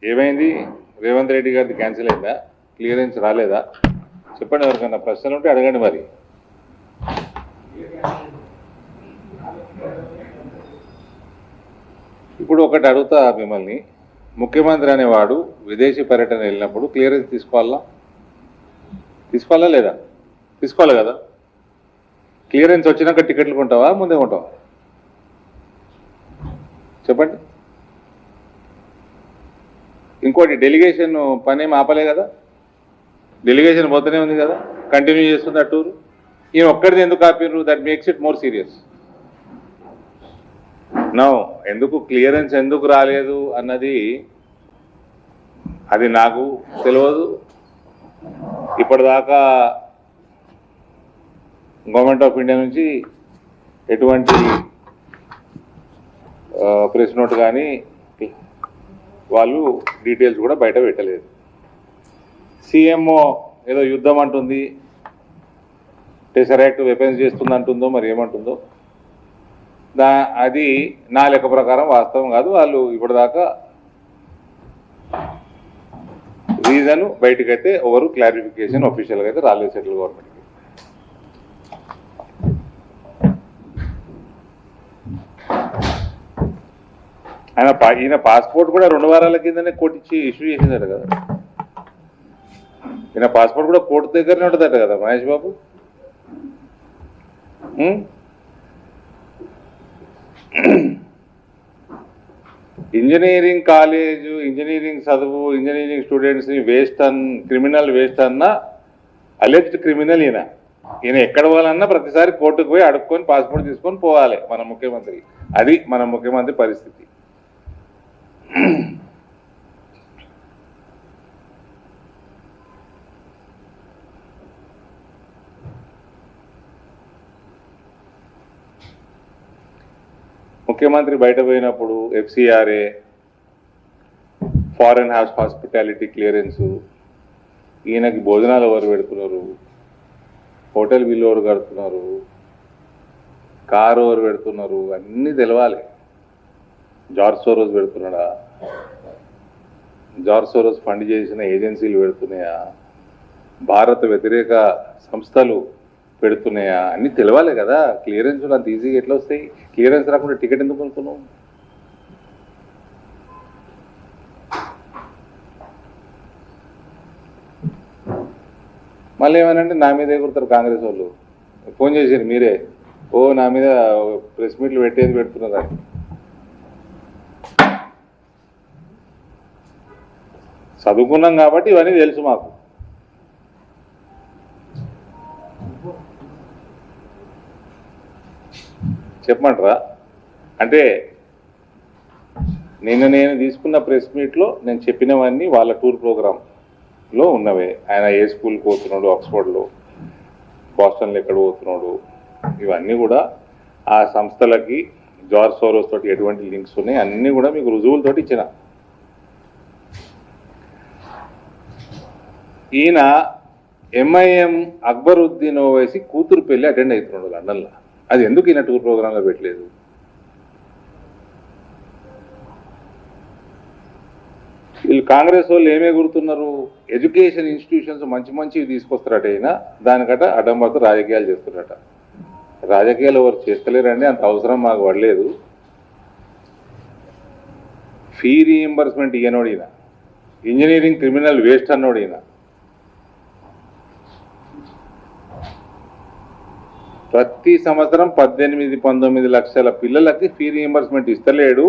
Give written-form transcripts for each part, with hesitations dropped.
ఏమైంది? రేవంత్ రెడ్డి గారిది క్యాన్సిల్ అయిందా? క్లియరెన్స్ రాలేదా? చెప్పండి. ఎవరికన్నా ప్రశ్నలు ఉంటే అడగండి. మరి ఇప్పుడు ఒకటి అడుగుతా మిమ్మల్ని, ముఖ్యమంత్రి అనేవాడు విదేశీ పర్యటన వెళ్ళినప్పుడు క్లియరెన్స్ తీసుకోవాలా లేదా? తీసుకోవాలి కదా. క్లియరెన్స్ వచ్చినాక టికెట్లు కొంటావా, ముందే కొంటావా? చెప్పండి. ఇంకోటి, డెలిగేషన్ పని ఏం ఆపలే కదా, డెలిగేషన్ పోతూనే ఉంది కదా, కంటిన్యూ చేస్తుంది ఆ టూరు. ఈయన ఒక్కడిది ఎందుకు ఆపిర్రు? That makes it more serious. No, ఎందుకు క్లియరెన్స్ ఎందుకు రాలేదు అన్నది అది నాకు తెలియదు. ఇప్పటిదాకా గవర్నమెంట్ ఆఫ్ ఇండియా నుంచి ఎటువంటి ప్రెస్ నోట్ కానీ వాళ్ళు డీటెయిల్స్ కూడా బయట పెట్టలేదు. సీఎంఓ ఏదో యుద్ధం అంటుంది, టెసరాక్ట్ వెపన్స్ చేస్తుంది అంటుందో మరి ఏమంటుందో, అది నా లెక్క ప్రకారం వాస్తవం కాదు. వాళ్ళు ఇప్పటిదాకా రీజన్ బయటకైతే ఎవరు క్లారిఫికేషన్ అఫీషియల్గా అయితే రాలేదు సెంట్రల్ గవర్నమెంట్కి. ఈయన పాస్పోర్ట్ కూడా 2 వారాల కిందనే కోర్టు ఇచ్చి ఇష్యూ చేసిందట కదా. ఈయన పాస్పోర్ట్ కూడా కోర్టు దగ్గరనే ఉంటుందట కదా Mahesh Babu. Engineering college, engineering చదువు, ఇంజనీరింగ్ స్టూడెంట్స్ని క్రిమినల్ వేస్ట్ అన్న అలెజ్డ్ క్రిమినల్ ఈయన ఎక్కడ పోవాలన్నా ప్రతిసారి కోర్టుకు పోయి అడుక్కొని పాస్పోర్ట్ తీసుకొని పోవాలి మన ముఖ్యమంత్రి. అది మన ముఖ్యమంత్రి పరిస్థితి. ముఖ్యమంత్రి బయట పోయినప్పుడు FCRA, ఫారెన్ హాస్పిటాలిటీ క్లియరెన్సు, ఈయనకి భోజనాలు ఎవరు పెడుతున్నారు, హోటల్ బిల్లు ఎవరు కడుతున్నారు, కారు ఎవరు పెడుతున్నారు, అన్నీ తెలవాలి. జార్జ్ సోరోస్ పెడుతున్నాడా, జార్జ్ సోరోస్ ఫండ్ చేసిన ఏజెన్సీలు పెడుతున్నాయా, భారత వ్యతిరేక సంస్థలు పెడుతున్నాయా, అన్నీ తెలవాలి కదా. క్లియరెన్స్ అంత ఈజీగా ఎట్లా వస్తాయి? క్లియరెన్స్ రాకుండా టికెట్ ఎందుకు కొనుక్కున్నావు? మళ్ళీ ఏమనంటే నా మీద ఎగురుతారు కాంగ్రెస్ వాళ్ళు. ఫోన్ చేశారు మీరే, నా మీద ప్రెస్ మీట్లు పెట్టేది పెడుతున్నదా. చదువుకున్నాం కాబట్టి ఇవన్నీ తెలుసు మాకు. చెప్పమంటారా? అంటే నేను తీసుకున్న ప్రెస్ మీట్లో నేను చెప్పినవన్నీ వాళ్ళ టూర్ ప్రోగ్రాంలో ఉన్నవే. ఆయన ఏ స్కూల్కి పోతున్నాడు, ఆక్స్ఫర్డ్లో, బాస్టన్లో ఎక్కడ పోతున్నాడు, ఇవన్నీ కూడా ఆ సంస్థలకి జార్జ్ సోరోస్ తోటి ఎటువంటి లింక్స్ ఉన్నాయి అన్నీ కూడా మీకు రుజువులతోటి ఇచ్చిన. ఈయన MIM అక్బరుద్దీన్ ఓవైసీ కూతురు పెళ్లి అటెండ్ అవుతున్నాడు లండన్లో. అది ఎందుకు ఈయన టూర్ ప్రోగ్రాంలో పెట్టలేదు? వీళ్ళు కాంగ్రెస్ వాళ్ళు ఏమే గుర్తున్నారు, ఎడ్యుకేషన్ ఇన్స్టిట్యూషన్స్ మంచివి తీసుకొస్తారట. అయినా దానికట అడ్డంబడితో రాజకీయాలు చేస్తున్నారట. రాజకీయాలు ఎవరు చేస్తలేరండి, అంత అవసరం మాకు పడలేదు. ఫీ రీఎంబర్స్మెంట్ ఇయ్యనోడు ఈయన, ఇంజనీరింగ్ క్రిమినల్ వేస్ట్ అన్నోడు ఈయన. ప్రతి సంవత్సరం 18-19 లక్షల పిల్లలకి ఫీ రీఎంబర్స్మెంట్ ఇస్తలేడు.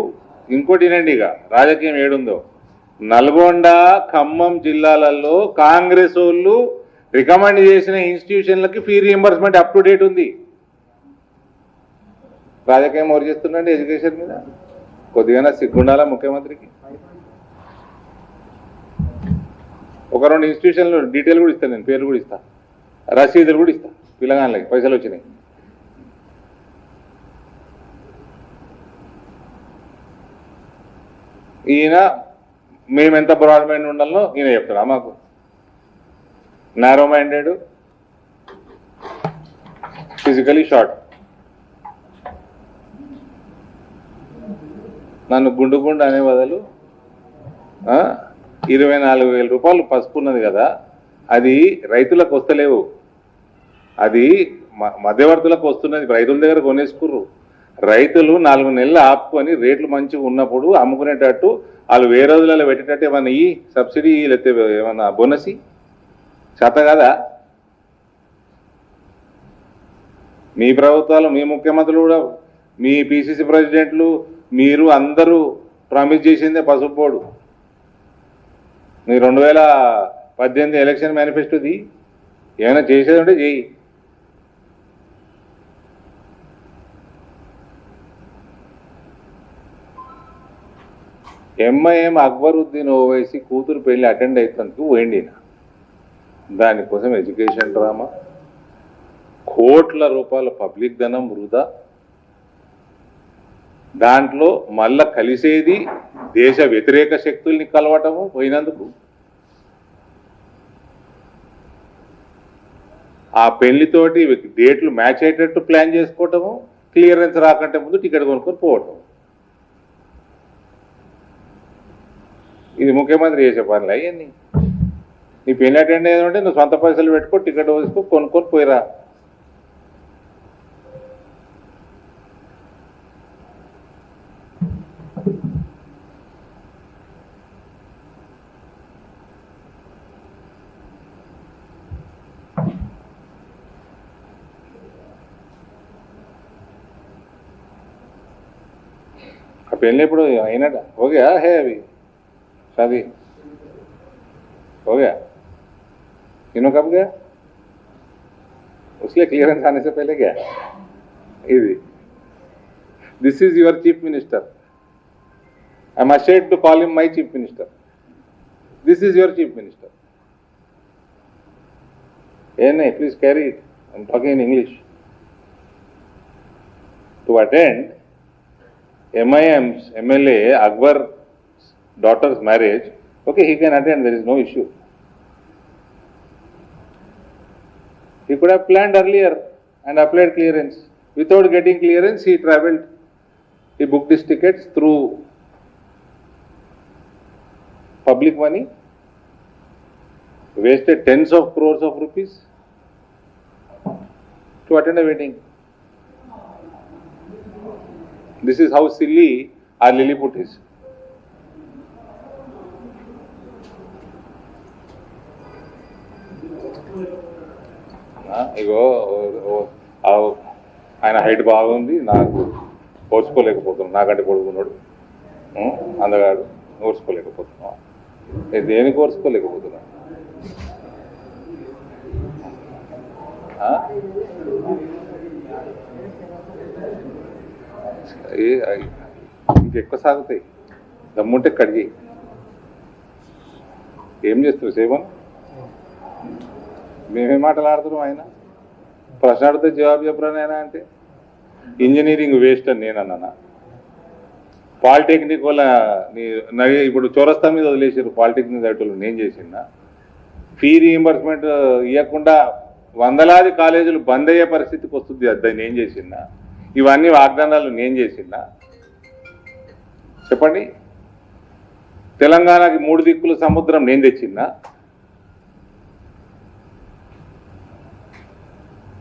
ఇంకోటి వినండి, ఇక రాజకీయం ఏడుందో. నల్గొండ, ఖమ్మం జిల్లాలలో కాంగ్రెస్ వాళ్ళు రికమెండ్ చేసిన ఇన్స్టిట్యూషన్లకి fee reimbursement up to date ఉంది. రాజకీయం ఎవరు చేస్తుందండి ఎడ్యుకేషన్ మీద? కొద్దిగా సిగ్గుండాలా ముఖ్యమంత్రికి? ఒక 2 ఇన్స్టిట్యూషన్లు డీటెయిల్ కూడా ఇస్తాను, నేను పేర్లు కూడా ఇస్తాను, రసీదులు కూడా ఇస్తాను. పిల్లగాళ్ళకి పైసలు వచ్చినాయి. ఈయన మేమెంత బ్రాడ్ మైండ్ ఉండాలో ఈయన చెప్తారా మాకు? Narrow minded, physically short. నన్ను గుండు అనే బదులు 24,000 రూపాయలు పసుపు ఉన్నది కదా, అది రైతులకు వస్తలేవు, అది మధ్యవర్తులకు వస్తున్నది. రైతుల దగ్గర కొనేసుకుర్రు. రైతులు 4 నెలలు ఆపుకొని రేట్లు మంచిగా ఉన్నప్పుడు అమ్ముకునేటట్టు వాళ్ళు వేరే రోజులలో పెట్టేటట్టు ఏమన్నా ఈ సబ్సిడీ లేకపోతే ఏమన్నా బోనసి చేత కదా? మీ ప్రభుత్వాలు, మీ ముఖ్యమంత్రులు కూడా, మీ పిసిసి ప్రెసిడెంట్లు, మీరు అందరూ ప్రామిస్ చేసిందే పసుపు బోర్డు. మీ 2018 ఎలక్షన్ మేనిఫెస్టోది ఏమైనా చేసేది ఉంటే చేయి. ఎంఐఎం అక్బరుద్దీన్ ఓవైసీ కూతురు పెళ్లి అటెండ్ అవుతానికి పోయింది. దానికోసం ఎడ్యుకేషన్ డ్రామా, కోట్ల రూపాయల పబ్లిక్ ధనం వృధా. దాంట్లో మళ్ళా కలిసేది దేశ వ్యతిరేక శక్తుల్ని కలవటము పోయినందుకు. ఆ పెళ్లితోటి డేట్లు మ్యాచ్ అయ్యేటట్టు ప్లాన్ చేసుకోవటము, క్లియరెన్స్ రాకంటే ముందు టికెట్ కొనుక్కొని పోవటం. ఇది ముఖ్యమంత్రి చేసే పనులు అవన్నీ. నీ పెళ్లి అటెండ్ అయ్యేదంటే నువ్వు సొంత పైసలు పెట్టుకో, టికెట్ వేసుకో, కొనుక్కొని పోయిరా. पहले पड़ो అయినట हो गया है अभी शादी हो गया तीनों कब गया उसके क्लियरेंस आने से पहले गया easy this is your chief minister I am ashamed to call him my chief minister this is your chief minister please carry it I'm talking in English to attend MIM's MLA Akbar's daughter's marriage, okay, he can attend, there is no issue. He could have planned earlier and applied clearance. Without getting clearance, he travelled, he booked his tickets through public money, wasted tens of crores of rupees to attend a wedding. This is how silly our Lilliput is. ఇగో ఆయన height బాగుంది, నాకు ఓర్చుకోలేకపోతున్నాడు, నాకంటే కొడుకున్నాడు అందగాడు, ఓర్చుకోలేకపోతున్నాం. దేనికి ఓర్చుకోలేకపోతున్నా? ఇంకెక్కువ సాగుతాయి, దమ్ముంటే కడిగి. ఏం చేస్తారు సేవను? మేమే మాట్లాడుతున్నాం, ఆయన ప్రశ్న అడిగితే జవాబు చెప్పరా నాయనా అంటే ఇంజనీరింగ్ వేస్ట్ అని నేను అన్నానా? పాలిటెక్నిక్ వల్ల ఇప్పుడు చౌరస్తా మీద వదిలేసారు పాలిటెక్నిక్ చదివేటోళ్ళు, నేను చేసినా. ఫీ రీయింబర్స్మెంట్ ఇవ్వకుండా వందలాది కాలేజీలు బంద్ అయ్యే పరిస్థితికి వస్తుంది, అది నేను చేసినా. ఇవన్నీ వాగ్దానాలు నేను చేసినా? చెప్పండి. తెలంగాణకి 3 దిక్కులు సముద్రం నేను తెచ్చిన్నా?